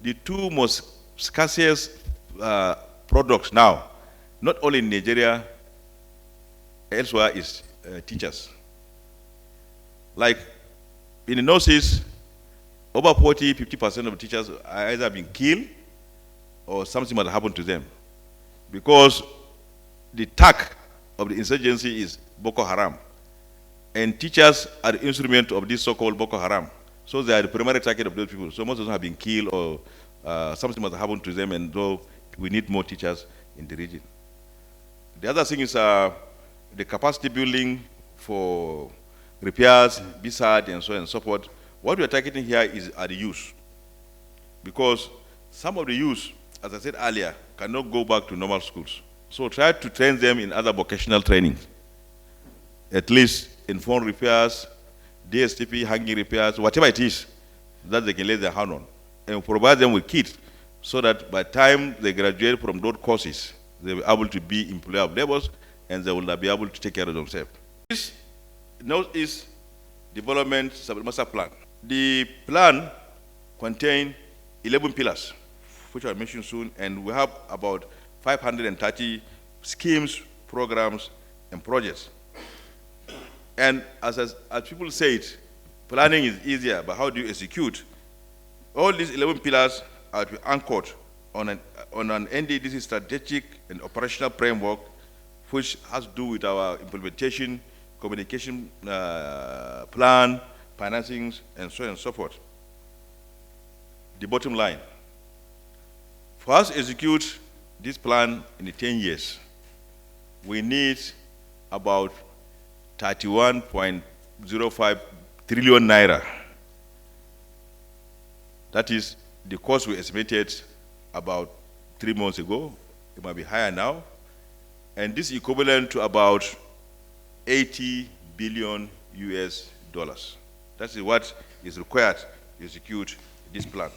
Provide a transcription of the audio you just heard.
the two most scarcest products now, not only in Nigeria, elsewhere, is teachers. Like in the Northeast, over 40–50% of teachers are either being killed or something might happen to them, because the tack of the insurgency is Boko Haram, and teachers are the instrument of this so-called Boko Haram. So they are the primary target of those people. So most of them have been killed or something must happen to them, and though we need more teachers in the region. The other thing is the capacity building for repairs, BSAD, and so on and so forth. What we are targeting here are the youth, because some of the youth, as I said earlier, cannot go back to normal schools. So try to train them in other vocational training, at least in phone repairs, DSTP, hanging repairs, whatever it is that they can lay their hand on, and provide them with kits so that by the time they graduate from those courses, they'll be able to be employable laborers and they will be able to take care of themselves. This Northeast Development Masterplan. The plan contains 11 pillars, which I'll mention soon, and we have about 530 schemes, programs, and projects. And as people say it, planning is easier, but how do you execute? All these 11 pillars are to be anchored on an NEDC strategic and operational framework, which has to do with our implementation, communication plan, financings, and so on and so forth. The bottom line, for us to execute this plan in the 10 years, we need about 31.05 trillion naira. That is the cost we estimated about 3 months ago. It might be higher now. And this is equivalent to about 80 billion US dollars. That is what is required to execute this plan.